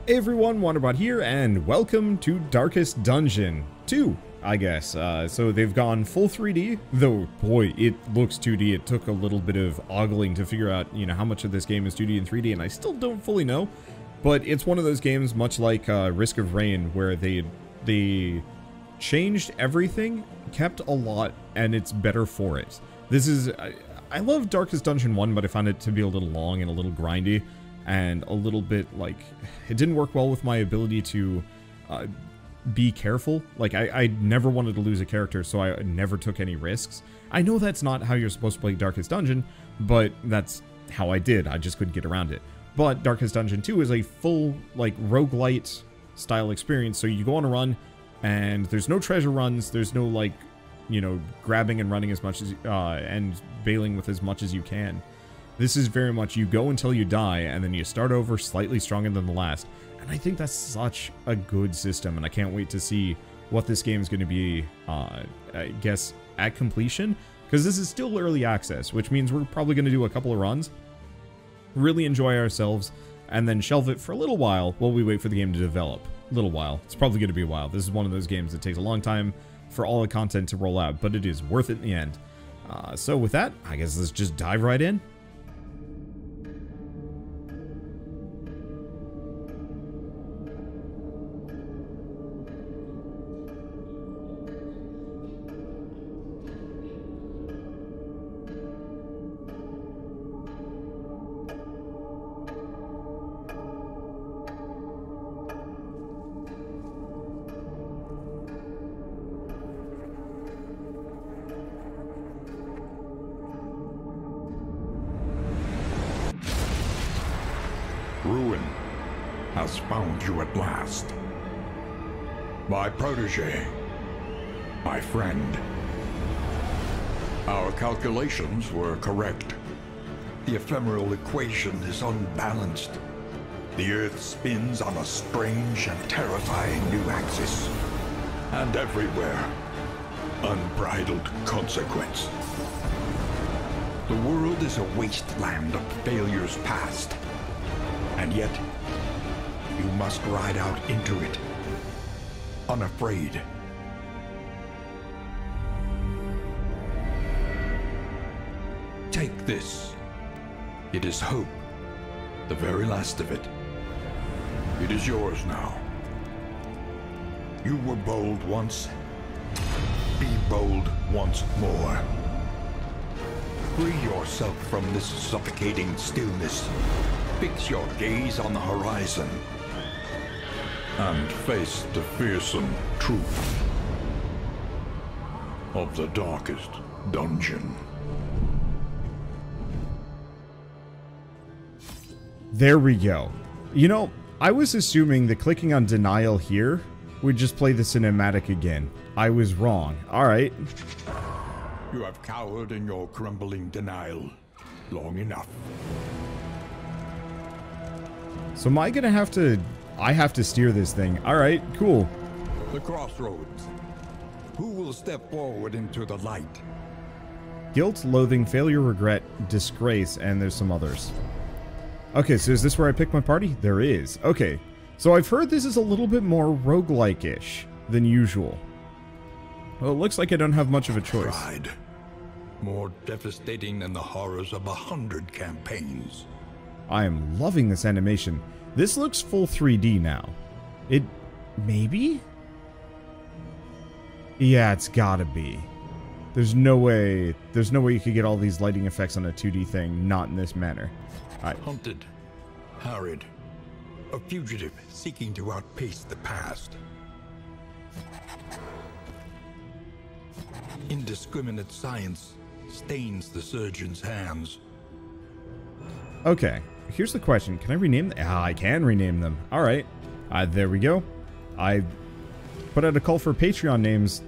Hey everyone, Wanderbot here, and welcome to Darkest Dungeon 2, I guess. So they've gone full 3D, though, boy, it looks 2D. It took a little bit of ogling to figure out, how much of this game is 2D and 3D, and I still don't fully know. But it's one of those games, much like Risk of Rain, where they changed everything, kept a lot, and it's better for it. This is... I love Darkest Dungeon 1, but I found it to be a little long and a little grindy. And a little bit, like, it didn't work well with my ability to be careful. Like, I never wanted to lose a character, so I never took any risks. I know that's not how you're supposed to play Darkest Dungeon, but that's how I did. I just couldn't get around it. But Darkest Dungeon 2 is a full, like, roguelite style experience, so you go on a run, and there's no treasure runs, there's no, like, grabbing and running as much as, and bailing with as much as you can. This is very much you go until you die, and then you start over slightly stronger than the last. And I think that's such a good system, and I can't wait to see what this game is going to be, I guess, at completion. Because this is still early access, which means we're probably going to do a couple of runs, really enjoy ourselves, and then shelve it for a little while we wait for the game to develop. A little while. It's probably going to be a while. This is one of those games that takes a long time for all the content to roll out, but it is worth it in the end. So with that, I guess let's just dive right in. Ruin has found you at last. My protege, my friend. Our calculations were correct. The ephemeral equation is unbalanced. The Earth spins on a strange and terrifying new axis. And everywhere, unbridled consequence. The world is a wasteland of failures past. And yet, you must ride out into it, unafraid. Take this. It is hope, the very last of it. It is yours now. You were bold once. Be bold once more. Free yourself from this suffocating stillness. Fix your gaze on the horizon and face the fearsome truth of the darkest dungeon. There we go. I was assuming that clicking on denial here would just play the cinematic again. I was wrong. Alright. You have cowered in your crumbling denial long enough. So am I gonna have to... I have to steer this thing. Alright, cool. The crossroads. Who will step forward into the light? Guilt, loathing, failure, regret, disgrace, and there's some others. Okay, so is this where I pick my party? There is. Okay. So I've heard this is a little bit more roguelike-ish than usual. Well, it looks like I don't have much of a choice. Pride. More devastating than the horrors of 100 campaigns. I am loving this animation. This looks full 3D now. It... maybe? Yeah, it's gotta be. There's no way you could get all these lighting effects on a 2D thing, not in this manner. Alright. Hunted. Harried. A fugitive seeking to outpace the past. Indiscriminate science stains the surgeon's hands. Okay. Here's the question. Can I rename them? Ah, I can rename them. Alright. There we go. I put out a call for Patreon names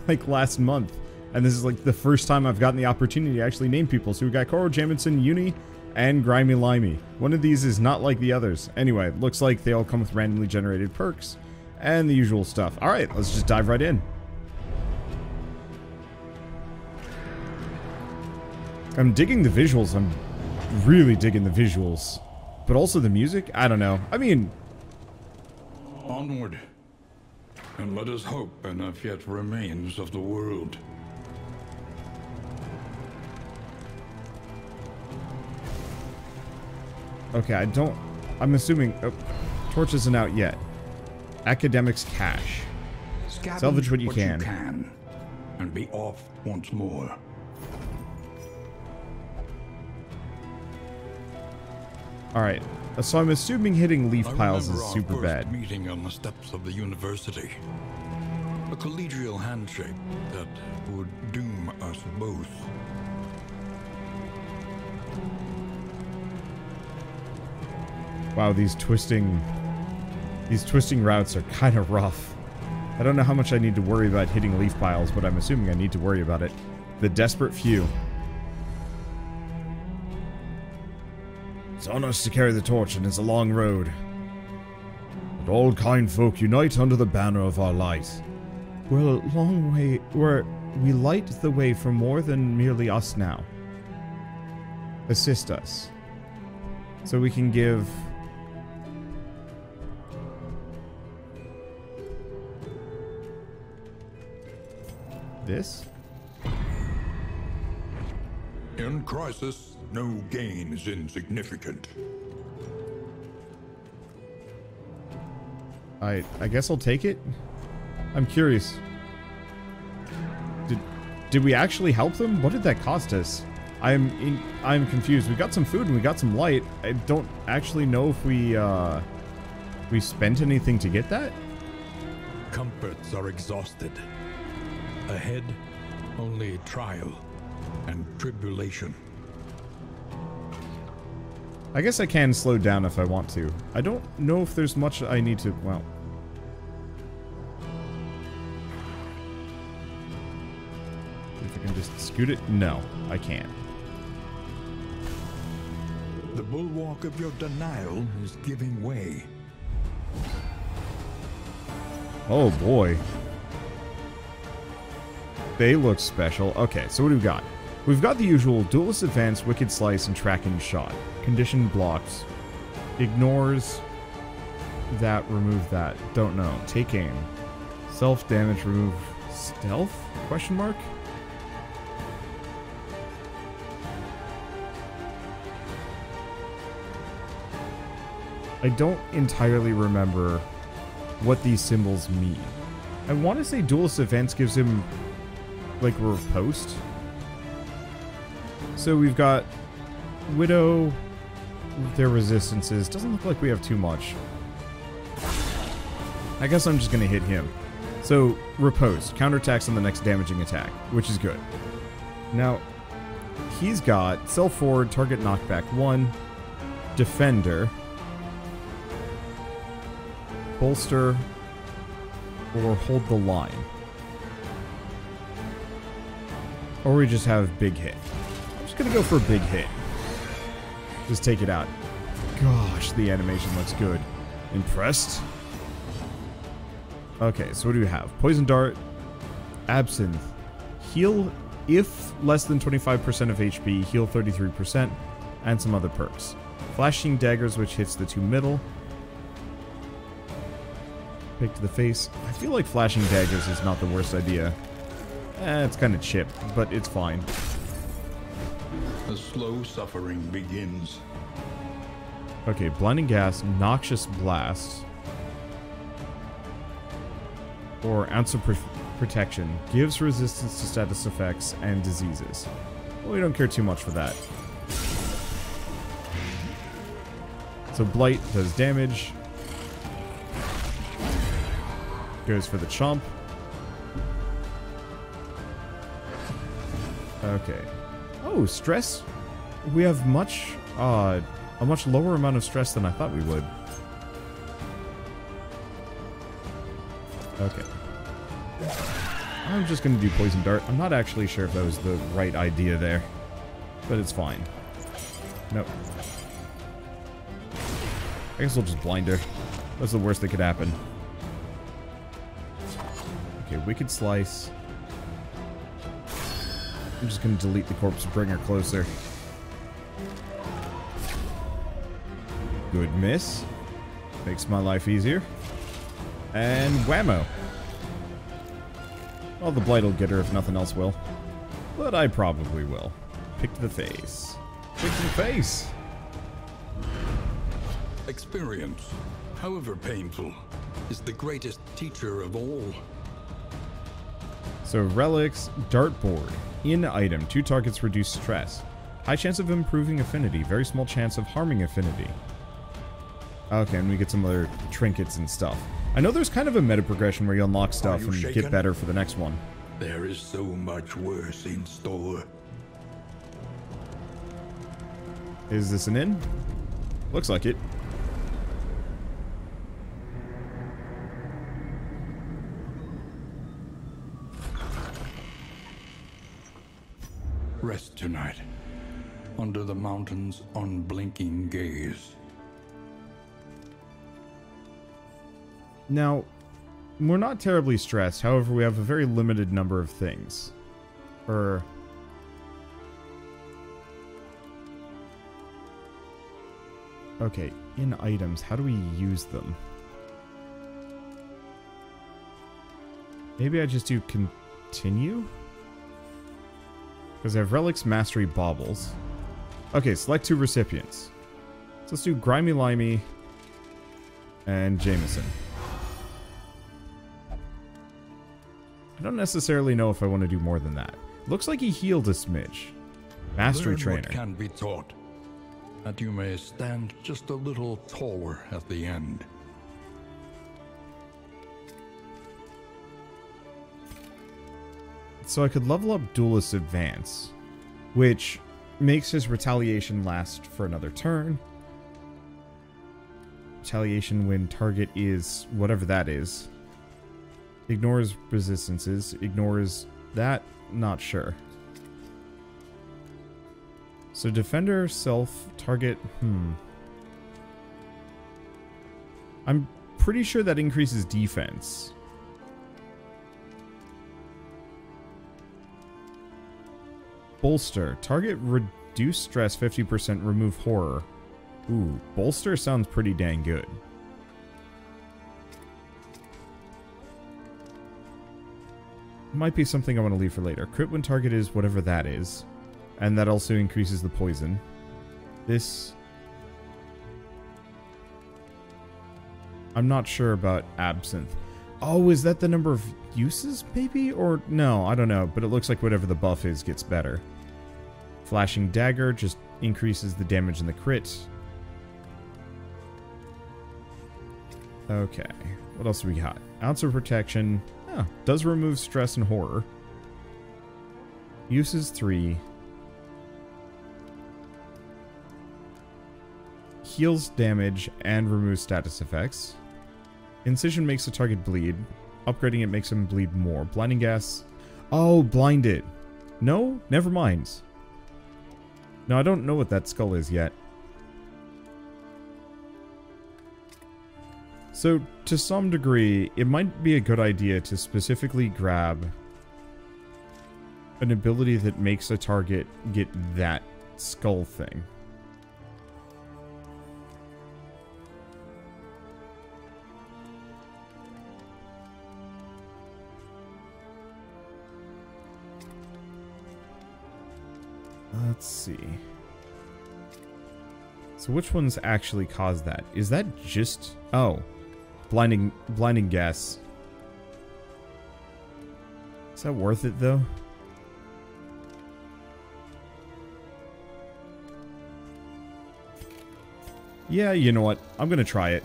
like last month. And this is like the first time I've gotten the opportunity to actually name people. So we got Koro, Jamison, Uni, and Grimy Limey. One of these is not like the others. Anyway, looks like they all come with randomly generated perks and the usual stuff. Alright, let's just dive right in. I'm digging the visuals. I'm really digging the visuals. But also the music? I don't know. I mean, Onward. And let us hope enough yet remains of the world. Okay, I'm assuming... Oh, torch isn't out yet. Academics cache. Salvage what you can. And be off once more. Alright, so I'm assuming hitting leaf piles is super our bad. first meeting on the steps of the university. A collegial handshake that would doom us both. Wow, these twisting routes are kind of rough. I don't know how much I need to worry about hitting leaf piles, but I'm assuming I need to worry about it. The desperate few. It's on us to carry the torch, and it's a long road. But all kind folk unite under the banner of our light. We're a long way, we light the way for more than merely us now. Assist us. So we can give... this? In crisis, no gain is insignificant. I guess I'll take it. I'm curious. Did we actually help them? What did that cost us? I'm confused. We got some food and we got some light. I don't actually know if we spent anything to get that. Comforts are exhausted. Ahead, only trial and tribulation. I guess I can slow down if I want to. I don't know if there's much I need to... well... if I can just scoot it? No, I can't. The bulwark of your denial is giving way. Oh boy. They look special. Okay, so what do we got? We've got the usual Duelist Advance, Wicked Slice, and Tracking Shot. Conditioned blocks. Ignores that, remove that. Don't know. Take aim. Self-damage, remove stealth? Question mark? I don't entirely remember what these symbols mean. I want to say Duelist Advance gives him like riposte. So we've got Widow, their resistances. Doesn't look like we have too much. I guess I'm just going to hit him. So riposte, counterattacks on the next damaging attack, which is good. Now, he's got self forward, target knockback 1, defender, bolster, or hold the line. Or we just have big hit. I'm just gonna go for a big hit. Just take it out. Gosh, the animation looks good. Impressed? Okay, so what do we have? Poison Dart, Absinthe, heal if less than 25% of HP, heal 33%, and some other perks. Flashing Daggers, which hits the 2 middle. Pick to the face. I feel like Flashing Daggers is not the worst idea. It's kind of chipped, but it's fine. The slow suffering begins. Okay, Blinding Gas, Noxious Blast, or Ounce of Protection. Gives resistance to status effects and diseases. Well, we don't care too much for that. So Blight does damage. Goes for the chomp. Okay. Oh, stress. We have a much lower amount of stress than I thought we would. Okay. I'm just gonna do Poison Dart. I'm not actually sure if that was the right idea there, but it's fine. Nope. I guess we'll just blind her. That's the worst that could happen. Okay, Wicked Slice. I'm just gonna delete the corpse and bring her closer. Good miss. Makes my life easier. And whammo. Well, the blight will get her if nothing else will. But I probably will. Pick to the face. Pick to the face! Experience, however painful, is the greatest teacher of all. So, relics, dartboard. In item, 2 targets reduce stress. High chance of improving affinity, very small chance of harming affinity. Okay, and we get some other trinkets and stuff. I know there's kind of a meta progression where you unlock stuff and get better for the next one. There is so much worse in store. Is this an inn? Looks like it. Rest tonight, under the mountain's unblinking gaze. Now, we're not terribly stressed, however, we have a very limited number of things. Okay, in items, how do we use them? Maybe I just do continue? Because I have relics, mastery, baubles. Okay, select 2 recipients. So let's do Grimy Limey and Jameson. I don't necessarily know if I want to do more than that. Looks like he healed a smidge. Mastery Learn trainer. What can be taught, that you may stand just a little taller at the end. So I could level up Duelist Advance, which makes his retaliation last for another turn. Retaliation when target is whatever that is. Ignores resistances, ignores that, not sure. So defender, self, target, I'm pretty sure that increases defense. Bolster. Target reduce stress 50%, remove horror. Ooh, bolster sounds pretty dang good. Might be something I want to leave for later. Crit when target is whatever that is. And that also increases the poison. This... I'm not sure about absinthe. Oh, is that the number of uses, maybe? Or no, I don't know. But it looks like whatever the buff is gets better. Flashing dagger just increases the damage in the crit. Okay. What else do we got? Ounce of protection. Oh, does remove stress and horror. Uses 3. Heals damage and removes status effects. Incision makes the target bleed. Upgrading it makes him bleed more. Blinding gas. Oh, blinded. No? Never mind. No, I don't know what that skull is yet. So, to some degree, it might be a good idea to specifically grab an ability that makes a target get that skull thing. Let's see. So which ones actually cause that? Is that just... Oh. Blinding gas. Is that worth it, though? Yeah, you know what? I'm gonna try it.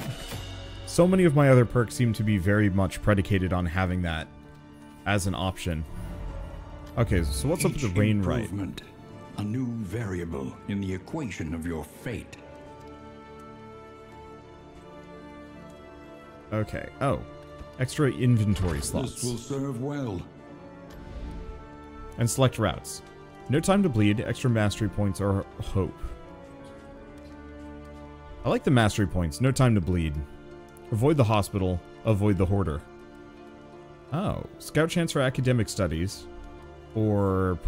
So many of my other perks seem to be very much predicated on having that as an option. Okay, so what's up with the rain right? A new variable in the equation of your fate. Okay. Oh. Extra inventory slots. This will serve well. And select routes. No time to bleed, extra mastery points, or hope. I like the mastery points. No time to bleed. Avoid the hospital. Avoid the hoarder. Oh. Scout chance for academic studies. Or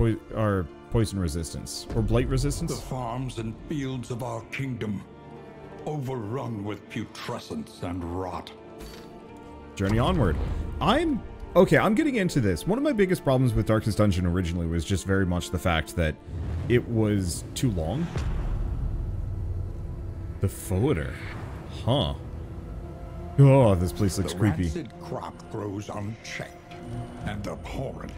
poison resistance. Or blight resistance. The farms and fields of our kingdom, overrun with putrescence and rot. Journey onward. Okay, I'm getting into this. One of my biggest problems with Darkest Dungeon originally was just very much the fact that it was too long. The fodder. Huh. Oh, this place looks creepy. The rancid crop grows unchecked and abhorrent.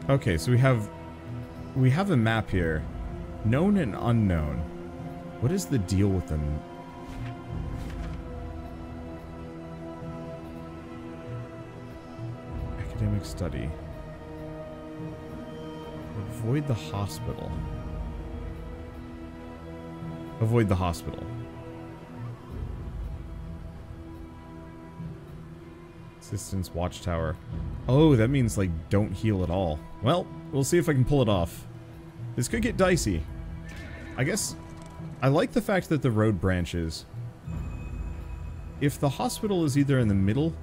Okay, so we have a map here. Known and unknown. What is the deal with them? Academic study. Avoid the hospital. Avoid the hospital. Assistance watchtower. Oh, that means, like, don't heal at all. Well, we'll see if I can pull it off. This could get dicey. I guess I like the fact that the road branches. If the hospital is either in the middle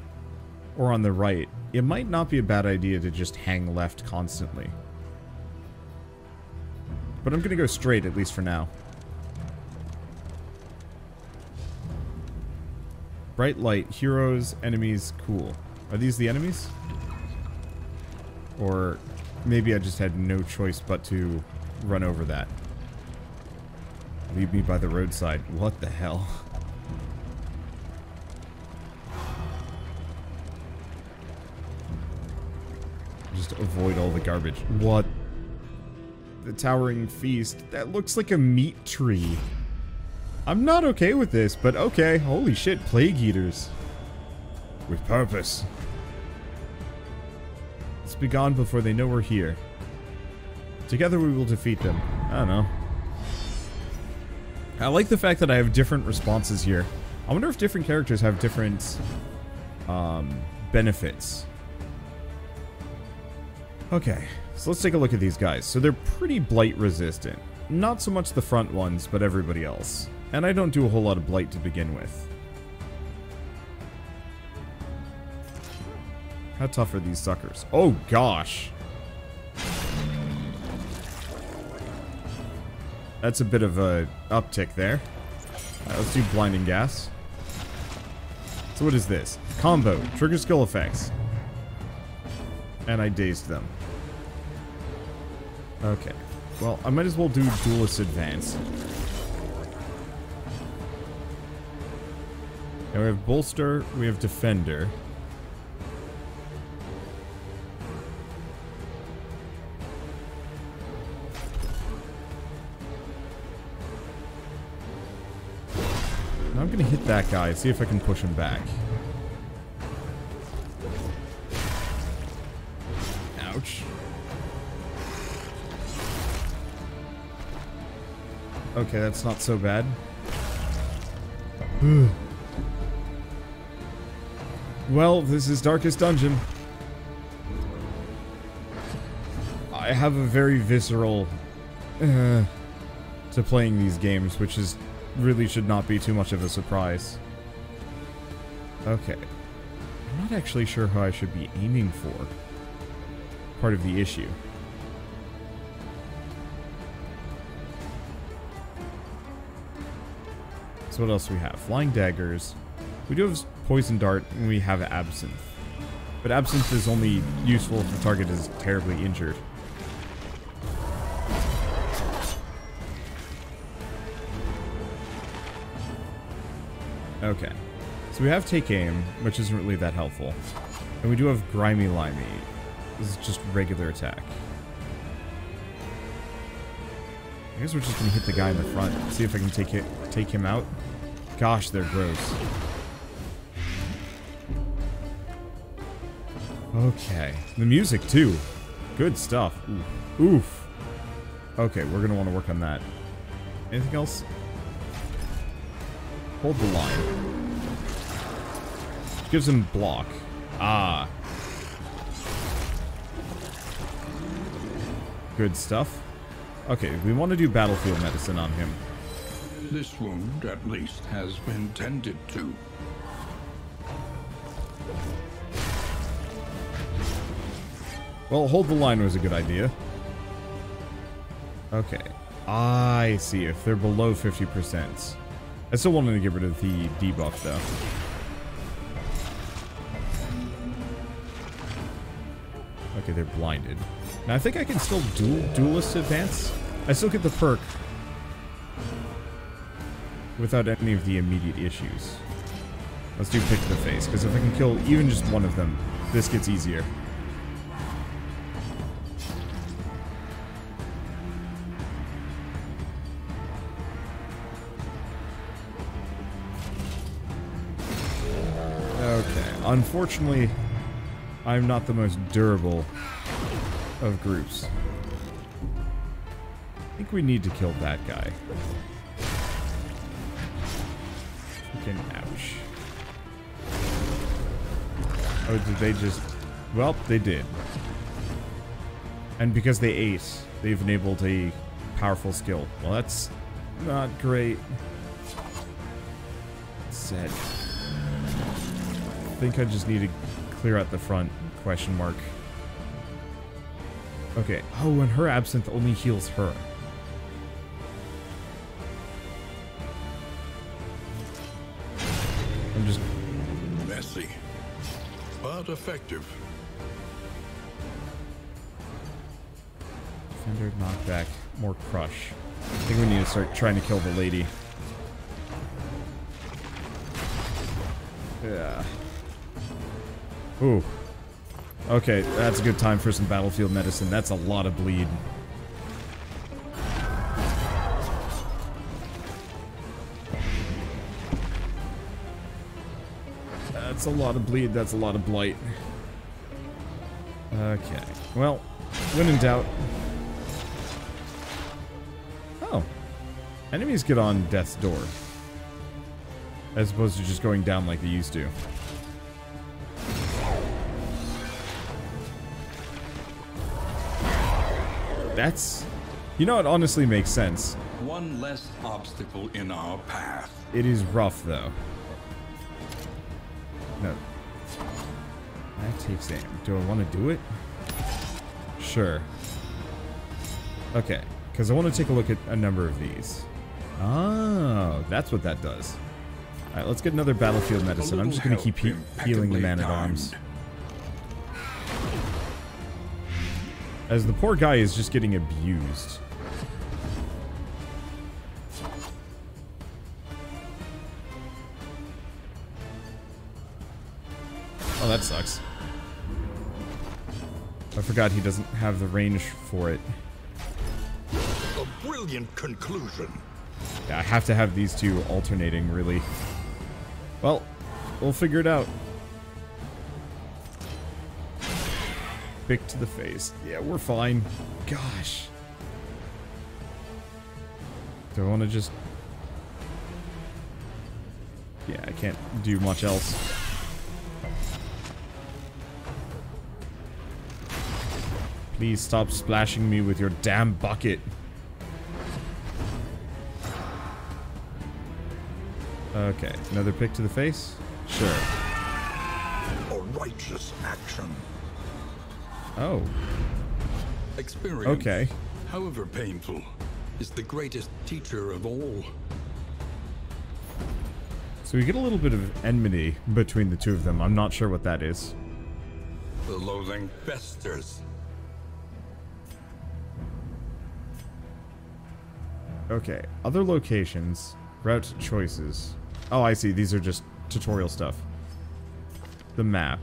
or on the right, it might not be a bad idea to just hang left constantly. But I'm gonna go straight, at least for now. Bright light, heroes, enemies, cool. Are these the enemies? Or maybe I just had no choice but to run over that. Leave me by the roadside. What the hell? Just avoid all the garbage. What? The towering feast. That looks like a meat tree. I'm not okay with this, but okay. Holy shit, plague eaters. With purpose. Let's be gone before they know we're here. Together we will defeat them. I don't know. I like the fact that I have different responses here. I wonder if different characters have different benefits. Okay, so let's take a look at these guys. So they're pretty blight resistant. Not so much the front ones, but everybody else. And I don't do a whole lot of blight to begin with. How tough are these suckers? Oh gosh. That's a bit of a uptick there. Alright, let's do blinding gas. So what is this? Combo. Trigger skill effects. And I dazed them. Okay. Well, I might as well do duelist advance. Now we have bolster, we have defender. Now I'm gonna hit that guy, see if I can push him back. Ouch. Okay, that's not so bad. Well, this is Darkest Dungeon. I have a very visceral to playing these games, which is really should not be too much of a surprise. Okay. I'm not actually sure how I should be aiming for. Part of the issue. So what else do we have? Flying daggers. We do have poison dart, and we have absinthe. But absinthe is only useful if the target is terribly injured. Okay. So we have take aim, which isn't really that helpful. And we do have grimy limey. This is just regular attack. I guess we're just gonna hit the guy in the front. See if I can take him out. Gosh, they're gross. Okay. The music, too. Good stuff. Oof. Oof. Okay, we're gonna want to work on that. Anything else? Hold the line. Gives him block. Ah. Good stuff. Okay, we want to do battlefield medicine on him. This wound, at least, has been tended to. Well, hold the line was a good idea. Okay. I see. If they're below 50%. I still wanted to get rid of the debuff, though. Okay, they're blinded. Now, I think I can still duelist advance. I still get the perk without any of the immediate issues. Let's do pick to the face, because if I can kill even just one of them, this gets easier. Okay, unfortunately, I'm not the most durable of groups. I think we need to kill that guy. Freaking ouch. Oh, did they just... Well, they did. And because they ate, they've enabled a powerful skill. Well, that's not great. Sad. I think I just need to clear out the front, question mark. Okay. Oh, and her absinthe only heals her. I'm just... Messy, but effective. Defender, knockback, more crush. I think we need to start trying to kill the lady. Yeah. Ooh. Okay, that's a good time for some battlefield medicine. That's a lot of bleed. That's a lot of bleed. That's a lot of blight. Okay. Well, when in doubt... Oh. Enemies get on death's door. As opposed to just going down like they used to. That's... You know, it honestly makes sense. One less obstacle in our path. It is rough, though. No. That takes aim. Do I want to do it? Sure. Okay. Because I want to take a look at a number of these. Oh, that's what that does. Alright, let's get another battlefield medicine. I'm just going to keep healing the man-at-arms. As the poor guy is just getting abused. Oh, that sucks. I forgot he doesn't have the range for it. A brilliant conclusion. Yeah, I have to have these two alternating, really. Well, we'll figure it out. Pick to the face. Yeah, we're fine. Gosh. Do I want to just... Yeah, I can't do much else. Please stop splashing me with your damn bucket. Okay, another pick to the face? Sure. A righteous action. Oh. Experience, okay, however painful, is the greatest teacher of all. So we get a little bit of enmity between the two of them. I'm not sure what that is. The loathing festers. Okay, other locations, route choices. Oh, I see. These are just tutorial stuff. The map.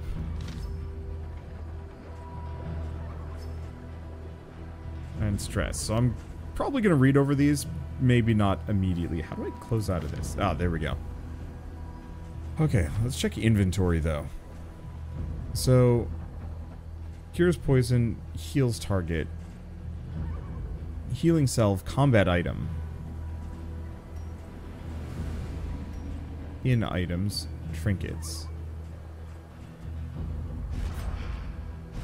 And stress. So I'm probably going to read over these. Maybe not immediately. How do I close out of this? Ah, there we go. Okay, let's check inventory, though. So, cures poison, heals target, healing self, combat item. In items, trinkets.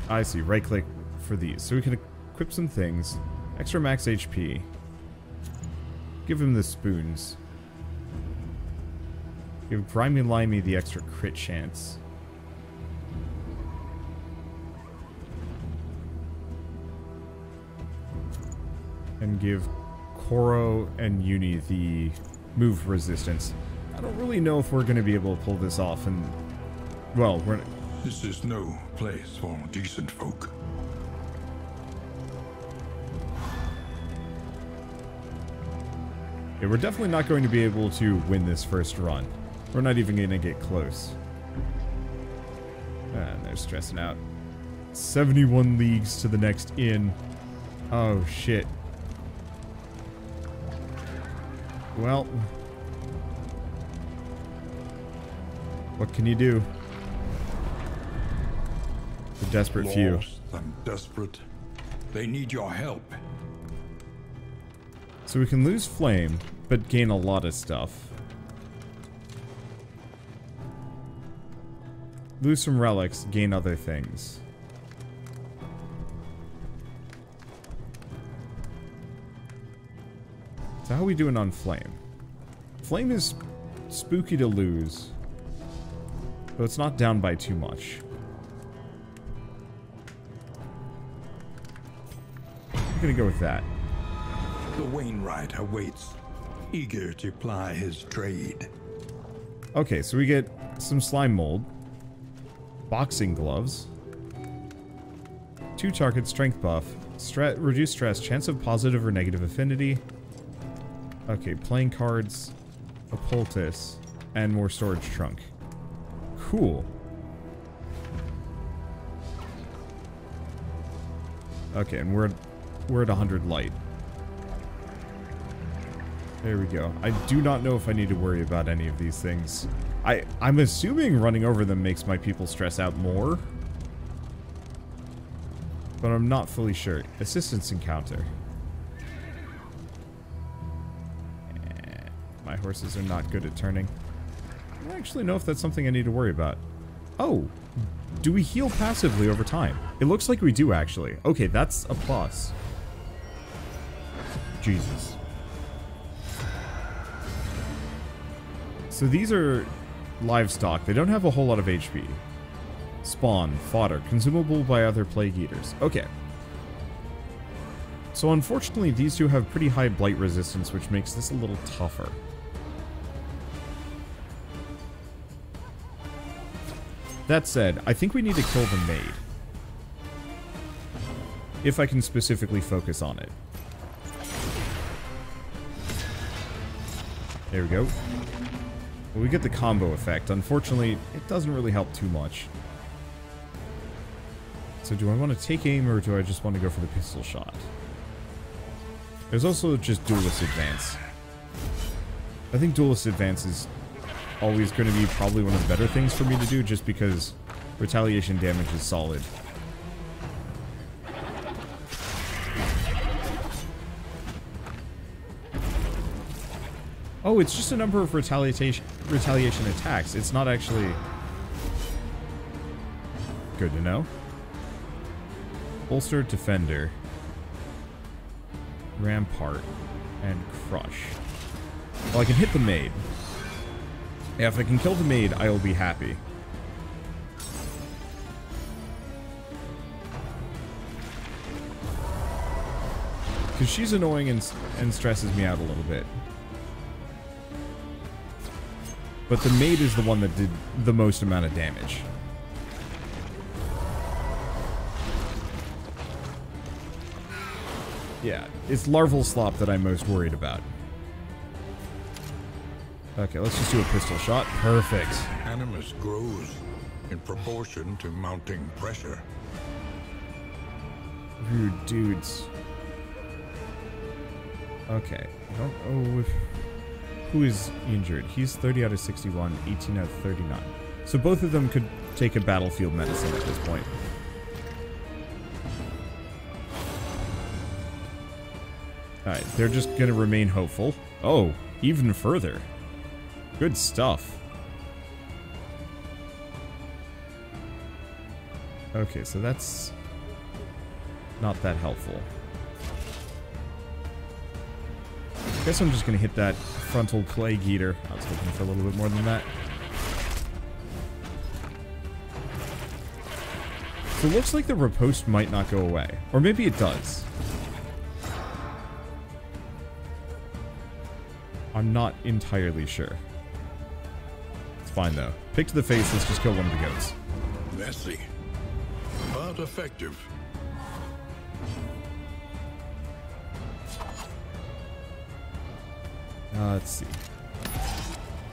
I see, right click for these. So we can equip some things. Extra max HP. Give him the spoons. Give Grimy Limey the extra crit chance. And give Koro and Uni the move resistance. I don't really know if we're going to be able to pull this off, and... Well, we're... This is no place for decent folk. Yeah, we're definitely not going to be able to win this first run. We're not even going to get close. And they're stressing out. 71 leagues to the next inn. Oh, shit. Well. What can you do? The desperate few. Lost and desperate. They need your help. So we can lose flame, but gain a lot of stuff. Lose some relics, gain other things. So how are we doing on flame? Flame is spooky to lose, but it's not down by too much. I'm gonna go with that. The Wainwright awaits, eager to ply his trade. Okay, so we get some slime mold, boxing gloves, 2 target strength buff, reduce stress, chance of positive or negative affinity. Okay, playing cards, a poultice, and more storage trunk. Cool. Okay, and we're at 100 light. There we go. I do not know if I need to worry about any of these things. I'm assuming running over them makes my people stress out more. But I'm not fully sure. Assistance encounter. My horses are not good at turning. I don't actually know if that's something I need to worry about. Oh! Do we heal passively over time? It looks like we do, actually. Okay, that's a plus. Jesus. So these are livestock. They don't have a whole lot of HP. Spawn, fodder, consumable by other plague eaters. Okay. So unfortunately, these two have pretty high blight resistance, which makes this a little tougher. That said, I think we need to kill the maid. If I can specifically focus on it. There we go. Well, we get the combo effect. Unfortunately, it doesn't really help too much. So do I want to take aim, or do I just want to go for the pistol shot? There's also just duelist advance. I think duelist advance is always going to be probably one of the better things for me to do, just because retaliation damage is solid. Oh, it's just a number of retaliation attacks. It's not actually... Good to know. Bolster, Defender, Rampart, and Crush. Well, I can hit the maid. Yeah, if I can kill the maid, I will be happy. Because she's annoying and stresses me out a little bit. But the maid is the one that did the most amount of damage. Yeah, it's larval slop that I'm most worried about. Okay, let's just do a pistol shot. Perfect. Animus grows in proportion to mounting pressure. Rude dudes. Okay. I don't know if... Who is injured? He's 30 out of 61, 18 out of 39. So both of them could take a battlefield medicine at this point. Alright, they're just gonna remain hopeful. Oh, even further. Good stuff. Okay, so that's not that helpful. I guess I'm just gonna hit that frontal plague eater. I was hoping for a little bit more than that. So it looks like the riposte might not go away. Or maybe it does. I'm not entirely sure. It's fine, though. Pick to the face, let's just kill one of the goats. Messy, but effective. Let's see.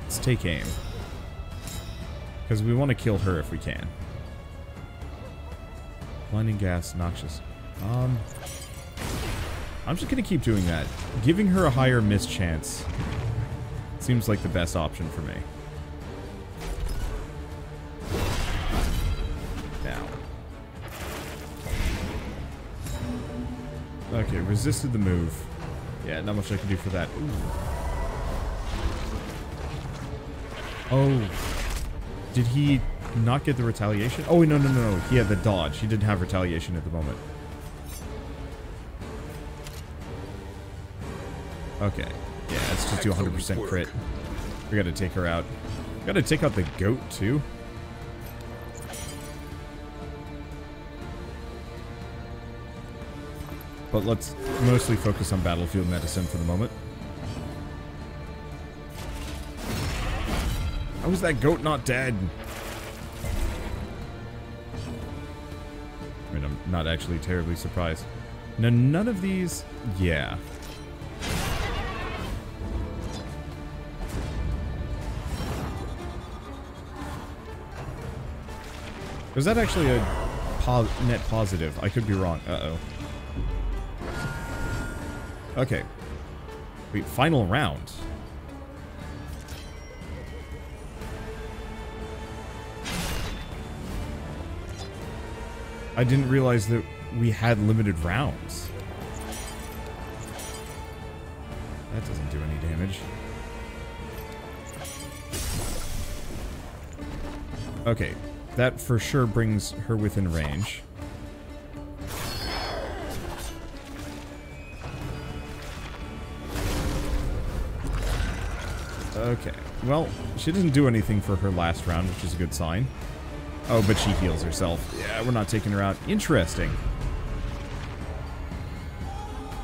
Let's take aim. Because we want to kill her if we can. Blinding gas, noxious. I'm just going to keep doing that. Giving her a higher miss chance seems like the best option for me. Now. Okay, resisted the move. Yeah, not much I can do for that. Ooh. Oh. Did he not get the retaliation? Oh, no. He had the dodge. He didn't have retaliation at the moment. Okay. Yeah, let's just do 100% crit. We gotta take her out. We gotta take out the goat, too. But let's mostly focus on battlefield medicine for the moment. How is that goat not dead? I mean, I'm not actually terribly surprised. No, none of these... Yeah. Was that actually a net positive? I could be wrong. Uh-oh. Okay. Wait, final round. I didn't realize that we had limited rounds. That doesn't do any damage. Okay. That for sure brings her within range. Okay. Well, she didn't do anything for her last round, which is a good sign. Oh, but she heals herself. Yeah, we're not taking her out. Interesting.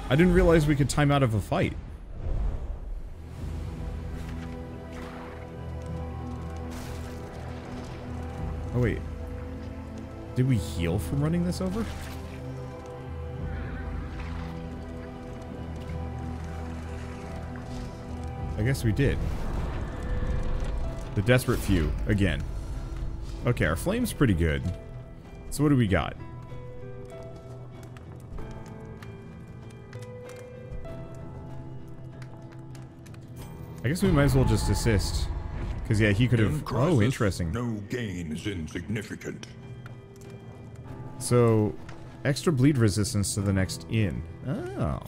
I didn't realize we could time out of a fight. Oh, wait. Did we heal from running this over? I guess we did. The Desperate Few, again. Okay, our flame's pretty good. So what do we got? I guess we might as well just assist. Because, yeah, he could have... Oh, interesting. No gain is insignificant. So, extra bleed resistance to the next in. Oh.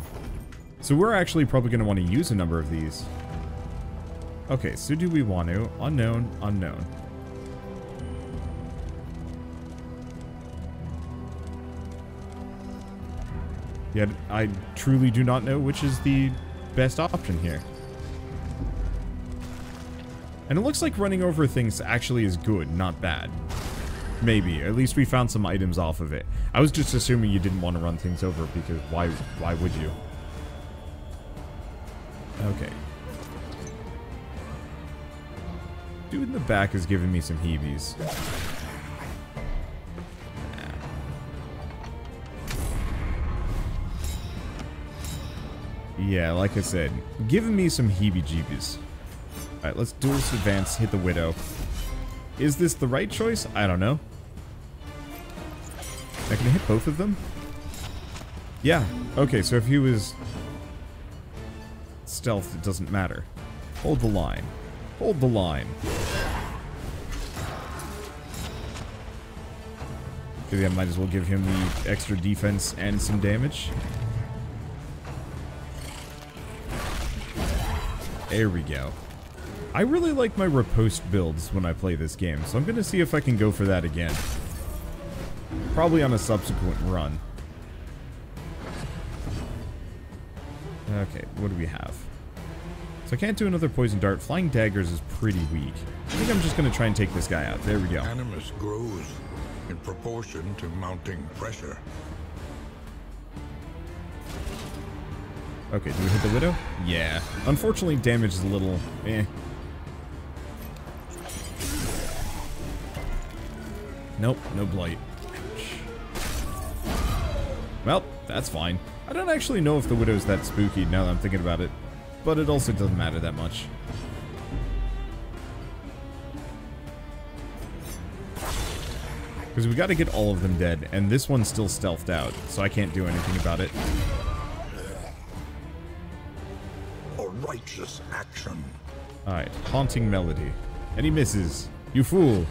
So we're actually probably going to want to use a number of these. Okay, so do we want to? Unknown, unknown. Yet, I truly do not know which is the best option here. And it looks like running over things actually is good, not bad. Maybe. At least we found some items off of it. I was just assuming you didn't want to run things over, because why would you? Okay. Dude in the back is giving me some heebies. Yeah, like I said, giving me some heebie-jeebies. Alright, let's duelist advance, hit the Widow. Is this the right choice? I don't know. I can hit both of them? Yeah. Okay, so if he was stealth, it doesn't matter. Hold the line. Hold the line. Maybe I might as well give him the extra defense and some damage. There we go. I really like my riposte builds when I play this game, so I'm going to see if I can go for that again. Probably on a subsequent run. Okay, what do we have? So I can't do another poison dart. Flying daggers is pretty weak. I think I'm just going to try and take this guy out. There we go. Animus grows in proportion to mounting pressure. Okay, do we hit the Widow? Yeah. Unfortunately, damage is a little eh. Nope, no blight. Ouch. Well, that's fine. I don't actually know if the Widow's that spooky now that I'm thinking about it, but it also doesn't matter that much. Because we got to get all of them dead, and this one's still stealthed out, so I can't do anything about it. A righteous action. Alright, Haunting Melody. And he misses. You fool.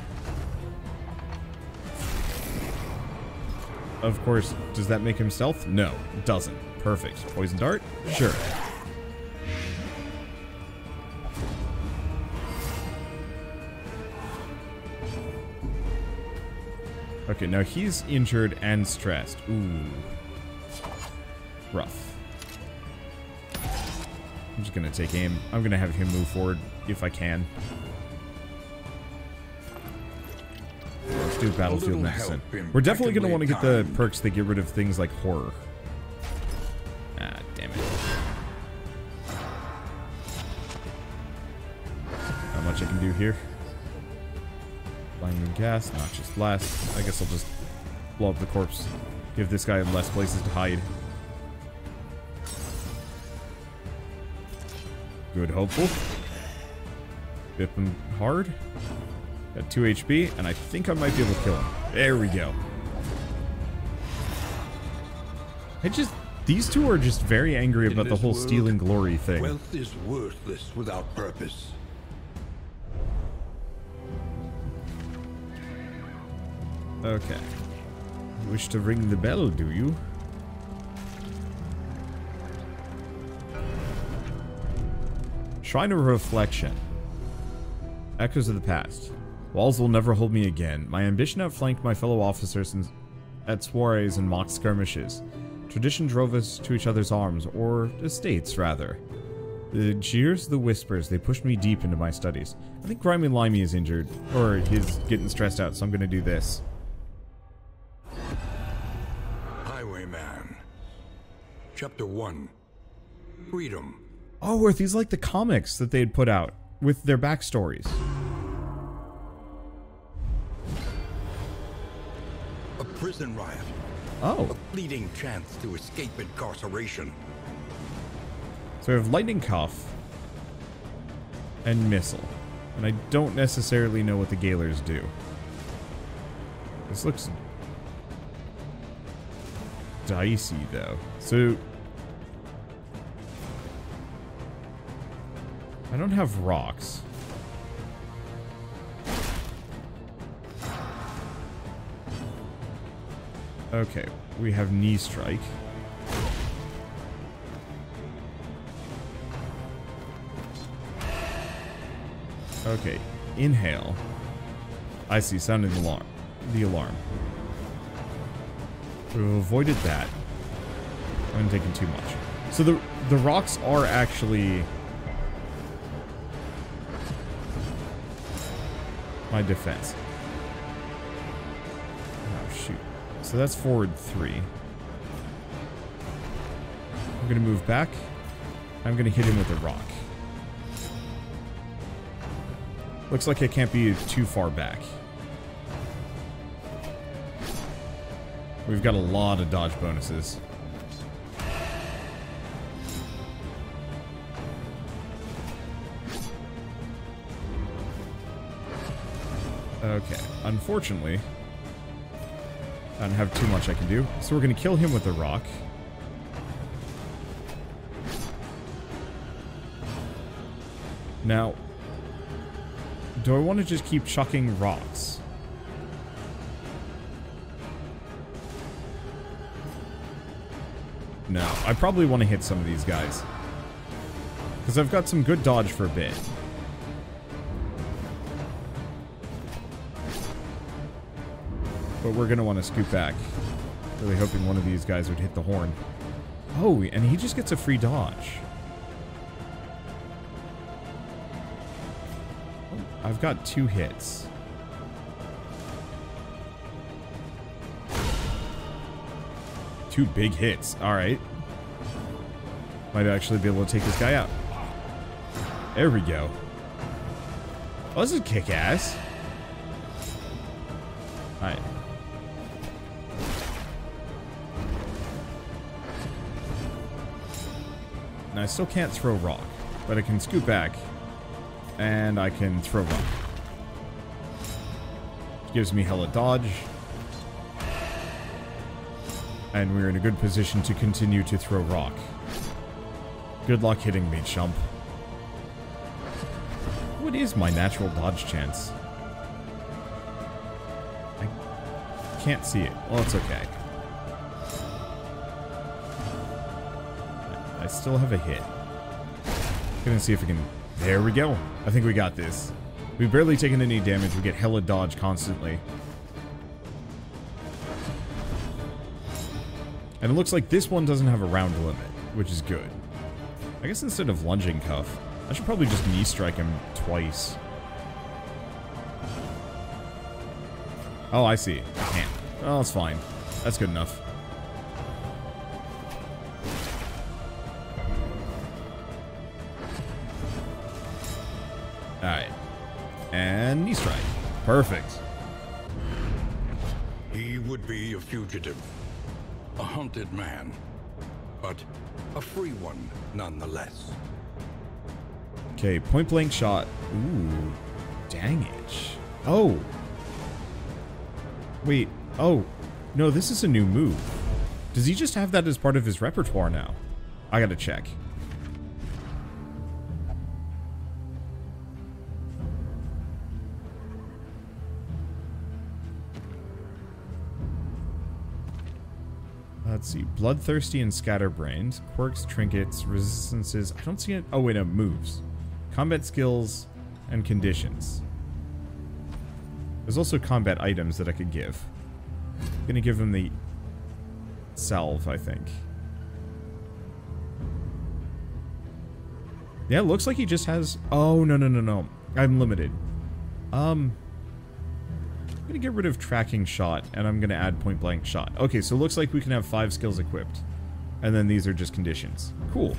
Of course, does that make him stealth? No, it doesn't. Perfect. Poison Dart? Sure. Okay, now he's injured and stressed. Ooh. Rough. I'm just gonna take aim. I'm gonna have him move forward if I can. Let's do Battlefield Medicine. We're definitely gonna want to get the perks that get rid of things like horror. Ah, damn it. Not much I can do here. Blinding gas, noxious blast. I guess I'll just blow up the corpse. Give this guy less places to hide. Good, hopeful. Whip him hard. Got 2 HP, and I think I might be able to kill him. There we go. These two are just very angry about the whole stealing glory thing. Wealth is worthless without purpose. Okay. You wish to ring the bell, do you? Shrine of Reflection. Echoes of the past. Walls will never hold me again. My ambition outflanked my fellow officers at soirees and mock skirmishes. Tradition drove us to each other's arms, or estates, rather. The jeers, the whispers, they pushed me deep into my studies. I think Grimy Limey is injured, or he's getting stressed out, so I'm gonna do this. Highwayman. Chapter 1. Freedom. Oh, are these like the comics that they had put out with their backstories? A prison riot. Oh. A fleeting chance to escape incarceration. So we have Lightning Cuff and Missile. And I don't necessarily know what the Gaolers do. This looks dicey, though. So I don't have rocks. Okay, we have Knee Strike. Okay, Inhale. I see, sounding the alarm. We've avoided that. I haven't taken too much. So the rocks are actually my defense. Oh, shoot. So that's forward 3. I'm going to move back. I'm going to hit him with a rock. Looks like I can't be too far back. We've got a lot of dodge bonuses. Okay, unfortunately, I don't have too much I can do, so we're going to kill him with a rock. Now, do I want to just keep chucking rocks? No, I probably want to hit some of these guys. Because I've got some good dodge for a bit. But we're going to want to scoot back. Really hoping one of these guys would hit the horn. Oh, and he just gets a free dodge. I've got 2 hits. Two big hits. Alright. Might actually be able to take this guy out. There we go. Oh, this is kick-ass. Alright. And I still can't throw rock, but I can scoot back. And I can throw rock. Which gives me hella dodge. And we're in a good position to continue to throw rock. Good luck hitting me, chump. What is my natural dodge chance? I can't see it. Well, it's okay. I still have a hit. Gonna see if we can... There we go. I think we got this. We've barely taken any damage. We get hella dodge constantly. And it looks like this one doesn't have a round limit, which is good. I guess instead of lunging cuff, I should probably just knee strike him twice. Oh, I see. I can't. Oh, it's fine. That's good enough. Alright. And knee strike. Perfect. He would be a fugitive, a hunted man, but a free one nonetheless. Okay, point blank shot. Ooh, dang it. Oh. Wait, oh. No, this is a new move. Does he just have that as part of his repertoire now? I gotta check. Let's see. Bloodthirsty and Scatterbrained. Quirks, trinkets, resistances. I don't see it. Oh, wait, no. Moves. Combat skills and conditions. There's also combat items that I could give. I'm gonna give him the salve, I think. Yeah, it looks like he just has... Oh, no. I'm limited. I'm gonna get rid of tracking shot, and I'm gonna add point blank shot. Okay, so it looks like we can have 5 skills equipped. And then these are just conditions. Cool.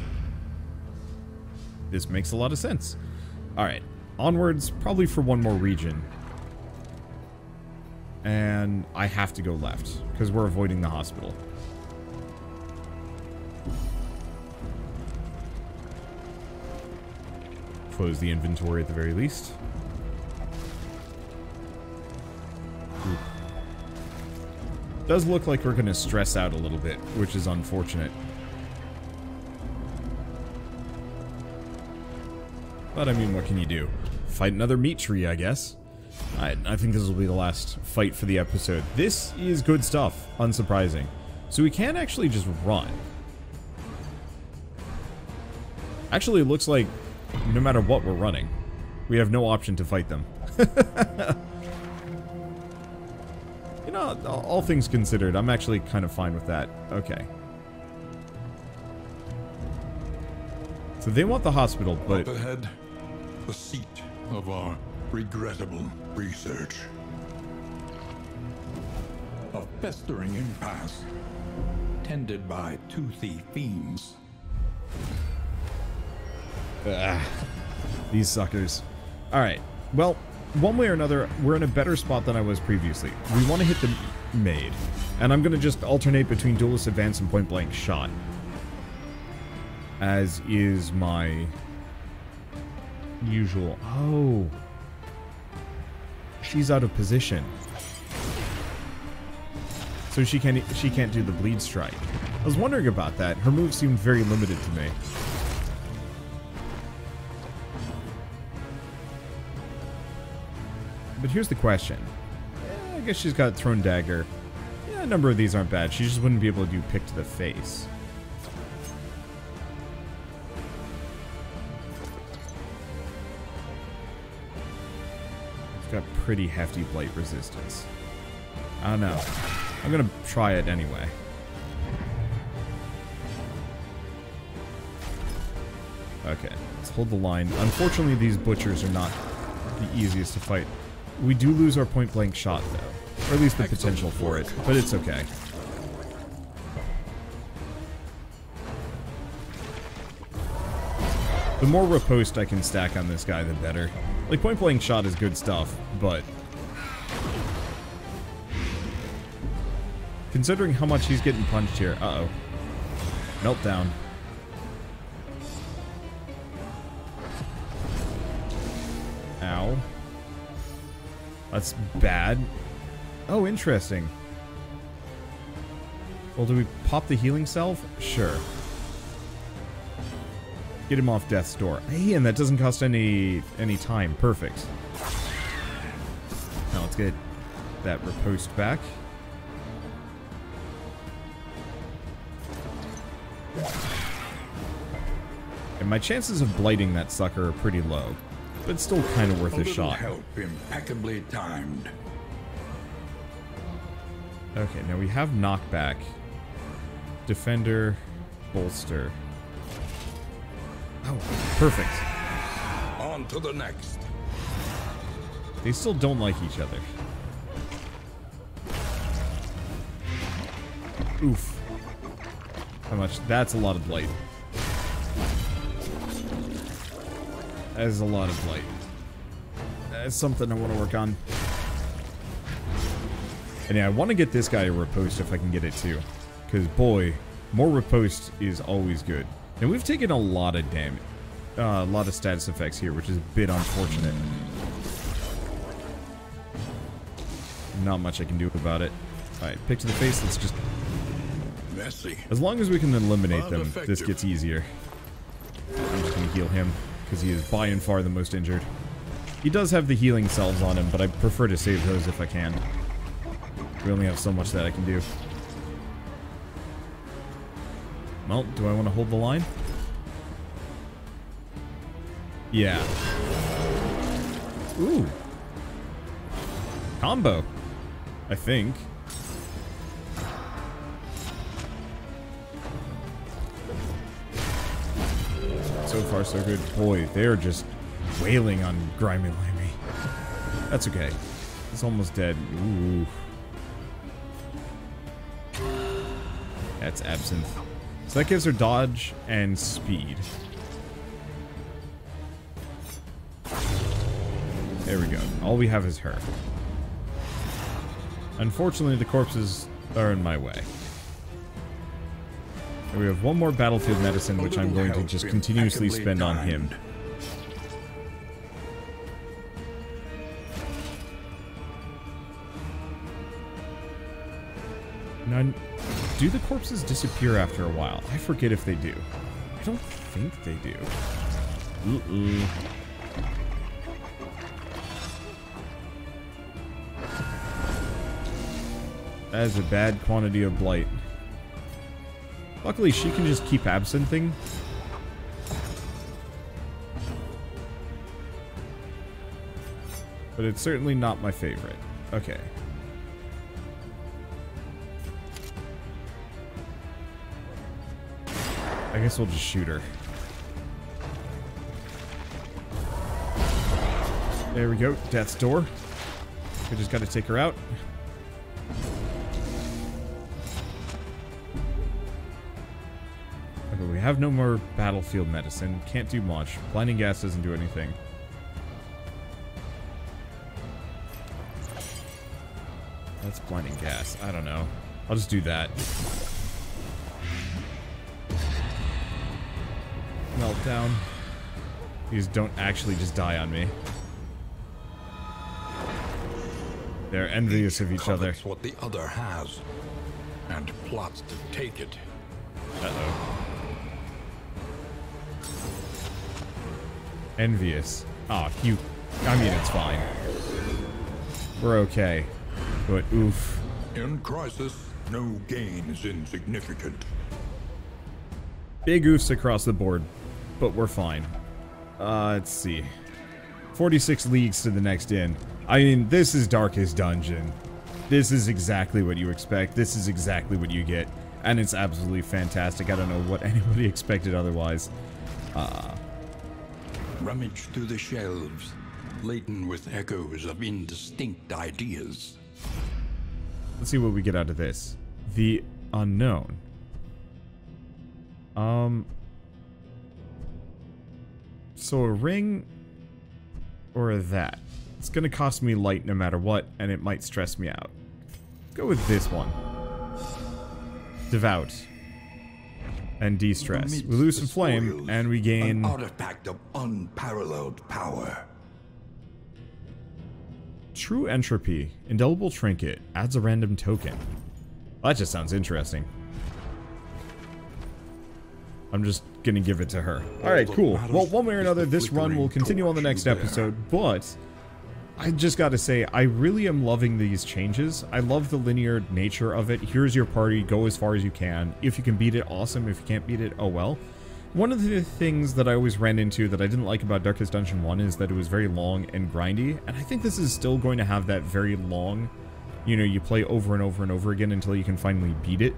This makes a lot of sense. Alright, onwards, probably for one more region. And I have to go left, because we're avoiding the hospital. Close the inventory at the very least. Ooh. Does look like we're going to stress out a little bit, which is unfortunate. But I mean, what can you do? Fight another meat tree, I guess. I think this will be the last fight for the episode. This is good stuff, unsurprising. So we can actually just run. Actually, it looks like no matter what we're running, we have no option to fight them. You know, all things considered, I'm actually kind of fine with that. Okay. So they want the hospital, but... Up ahead, the seat of our regrettable research. A festering impasse, tended by toothy fiends. These suckers. Alright, well, one way or another, we're in a better spot than I was previously. We want to hit the maid, and I'm going to just alternate between Duelist Advance and Point Blank Shot. As is my usual. Oh. She's out of position. So she can't do the bleed strike. I was wondering about that. Her move seemed very limited to me. But here's the question. I guess she's got Thrown Dagger. Yeah, a number of these aren't bad. She just wouldn't be able to do Pick to the Face. Got pretty hefty blight resistance. I don't know. I'm gonna try it anyway. Okay, let's hold the line. Unfortunately, these butchers are not the easiest to fight. We do lose our point blank shot though, or at least the potential for it, but it's okay. The more riposte I can stack on this guy, the better. Like, point-blank shot is good stuff, but... considering how much he's getting punched here... Uh-oh. Meltdown. Ow. That's bad. Oh, interesting. Well, do we pop the healing salve? Sure. Get him off death's door. Hey, and that doesn't cost any time. Perfect. Now let's get that riposte back. And my chances of blighting that sucker are pretty low, but it's still kind of worth a shot. Help impeccably timed. Okay, now we have knockback. Defender, bolster. Oh, perfect. On to the next. They still don't like each other. Oof. How much? That's a lot of blight. That is a lot of blight. That's something I want to work on. And yeah, I want to get this guy a riposte if I can get it too. Because boy, more riposte is always good. And we've taken a lot of damage. A lot of status effects here, which is a bit unfortunate. Not much I can do about it. Alright, pick to the face, let's just... messy. As long as we can eliminate them, this gets easier. I'm just going to heal him, because he is by and far the most injured. He does have the healing salves on him, but I prefer to save those if I can. We only have so much that I can do. Well, do I want to hold the line? Yeah. Ooh. Combo. I think. So far, so good. Boy, they're just wailing on Grimy Limey. That's okay. It's almost dead. Ooh. That's Absinthe. So that gives her dodge and speed. There we go. All we have is her. Unfortunately, the corpses are in my way. And we have one more battlefield medicine, which I'm going to just continuously spend on him. Now, do the corpses disappear after a while? I forget if they do. I don't think they do. That is a bad quantity of blight. Luckily, she can just keep absinthing. But it's certainly not my favorite. Okay. I guess we'll just shoot her. There we go. Death's door. We just gotta take her out. Okay, we have no more battlefield medicine. Can't do much. Blinding gas doesn't do anything. That's blinding gas. I don't know. I'll just do that. Meltdown. These don't actually just die on me. They're envious of each other. What the other has, and plots to take it. Uh-oh. Envious. Ah, you... I mean, it's fine. We're okay. But oof. In crisis, no gain is insignificant. Big oofs across the board. But we're fine. Let's see. 46 leagues to the next inn. I mean, this is Darkest Dungeon. This is exactly what you expect. This is exactly what you get. And it's absolutely fantastic. I don't know what anybody expected otherwise. Rummage through the shelves, laden with echoes of indistinct ideas. Let's see what we get out of this. The unknown. So a ring or that. It's going to cost me light no matter what, and it might stress me out. Go with this one. Devout. And de-stress. We lose some flame, and we gain... an artifact of unparalleled power. True Entropy. Indelible Trinket. Adds a random token. That just sounds interesting. I'm just gonna give it to her. Alright, cool. Well, one way or another, this run will continue on the next episode, but... I just gotta say, I really am loving these changes. I love the linear nature of it. Here's your party, go as far as you can. If you can beat it, awesome. If you can't beat it, oh well. One of the things that I always ran into that I didn't like about Darkest Dungeon 1 is that it was very long and grindy, and I think this is still going to have that very long, you know, you play over and over and over again until you can finally beat it.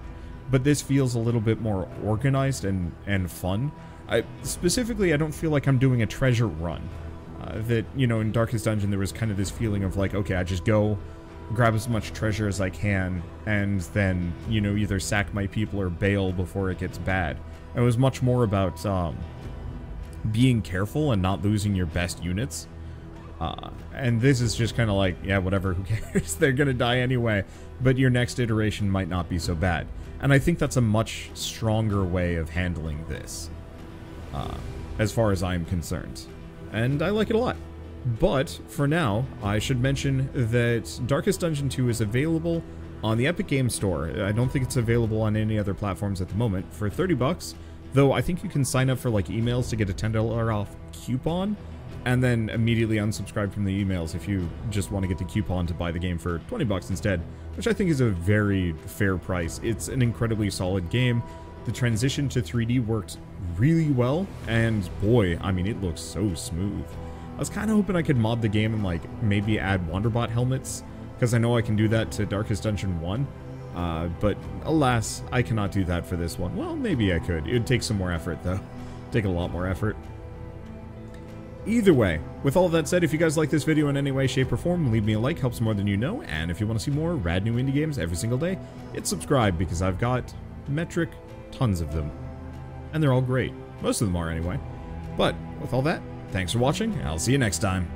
But this feels a little bit more organized and fun. Specifically, I don't feel like I'm doing a treasure run. That, you know, in Darkest Dungeon there was kind of this feeling of like, okay, I just go, grab as much treasure as I can, and then, you know, either sack my people or bail before it gets bad. It was much more about being careful and not losing your best units. And this is just kind of like, yeah, whatever, who cares? They're gonna die anyway, but your next iteration might not be so bad. And I think that's a much stronger way of handling this, as far as I'm concerned. And I like it a lot. But, for now, I should mention that Darkest Dungeon 2 is available on the Epic Games Store. I don't think it's available on any other platforms at the moment, for 30 bucks, though I think you can sign up for, like, emails to get a $10 off coupon, and then immediately unsubscribe from the emails if you just want to get the coupon to buy the game for 20 bucks instead, which I think is a very fair price. It's an incredibly solid game. The transition to 3D worked really well, and boy, I mean, it looks so smooth. I was kind of hoping I could mod the game and, like, maybe add Wanderbot helmets, because I know I can do that to Darkest Dungeon 1, but alas, I cannot do that for this one. Well, maybe I could. It would take some more effort, though. Take a lot more effort. Either way, with all of that said, if you guys like this video in any way, shape, or form, leave me a like, helps more than you know, and if you want to see more rad new indie games every single day, hit subscribe, because I've got metric tons of them. And they're all great. Most of them are, anyway. But, with all that, thanks for watching, and I'll see you next time.